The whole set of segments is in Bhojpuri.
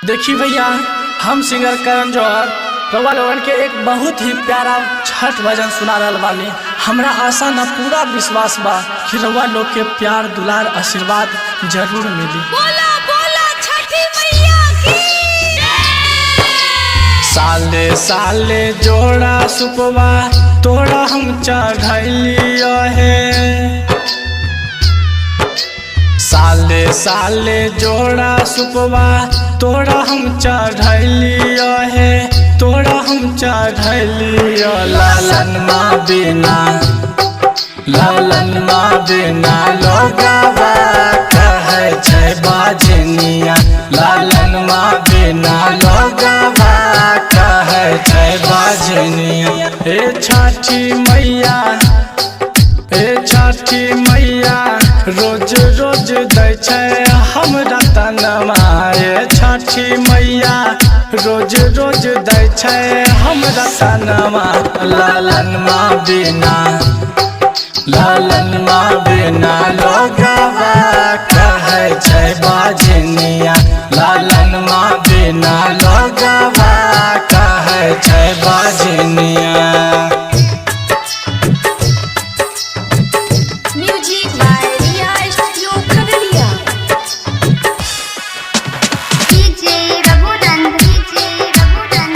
देखी भैया, हम सिंगर करण जौहर रउआ लोगन के एक बहुत ही प्यारा छठ भजन सुना रहल बानी। हमरा आशा न पूरा विश्वास बा कि रउआ लोग के प्यार दुलार आशीर्वाद जरूर मिली। बोला बोला छठी मैया की। साले साले जोड़ा सुपवा तोड़ा हम चढ़लियो है। साले साले जोड़ा सुपवा तोड़ा हम चढ़लियो है, तोड़ा हम चढ़लियो। लालन माँ बिना लोगवा कहे छै बाजनिया। लालन माँ बिना लोगवा कहे छै बाजनिया। ए छठी मैया, ए छठी मैया रोज रोज दै छै हमरा तनमा। ए छठी मैया रोज रोज दै छै हमरा तनमा। लालन माँ बिना लोगवा कहे छै बाजनिया। लालन माँ बिना लोगवा कहे छै बाजनिया। Music by Riya studio Khagaria. DJ Raghunandan, DJ Raghunandan,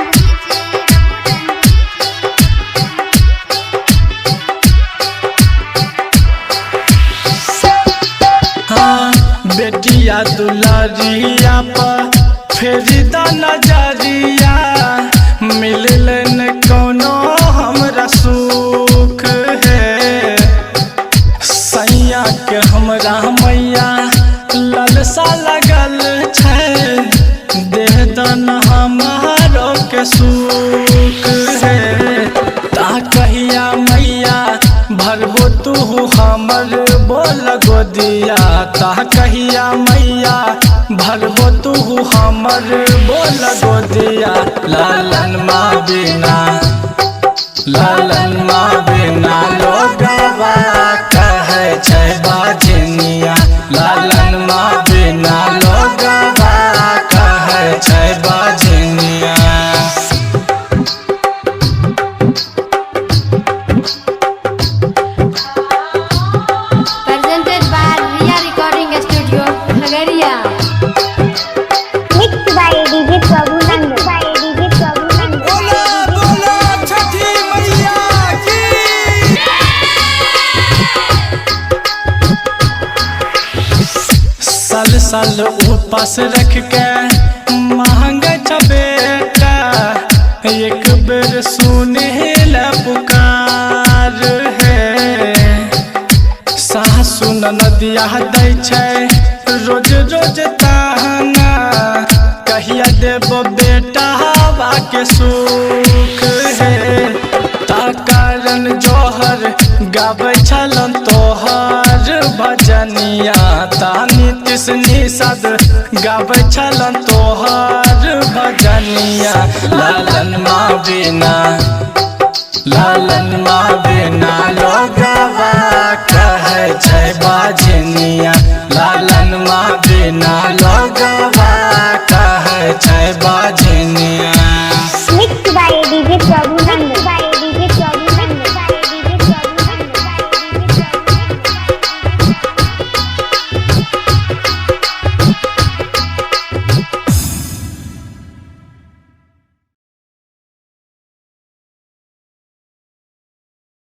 हाँ, बेटिया दुलारिया पर फेरी द नजरिया। मिलल न कोनो हमरा सुख है। सैया के हमरा मैया ललसा लगल छै। देह दन हमारो के सुख है। ता कहिया मैया भरबो तू हमर बोल गोदिया। ता कहिया मैया भरबो तू हमर बोल गोदिया। लालन माँ बिना लोगवा कहे छै बाजनिया। लालन माँ बिना लोगवा कहे छै बाजनिया। presented by Riya Recording Studio Khagaria. Mixed by DJ Prabhu बोला बोला छठी मैया की। साल साल उपास रख के मांग छ बेटा। एक बेर सुने ला पुकार है। सासु नदिया दै छै रोज रोज ताना। कहिया देव बेटा हवा के सुख है। ता कारण जोहर गाबै छलन तोहर भजनिया। ता नीतीश निषाद गाबै छलन तोहर भजनिया। लालन माँ बिना लोगवा कहे छै बाजनिया। लालन माँ बिना लोगवा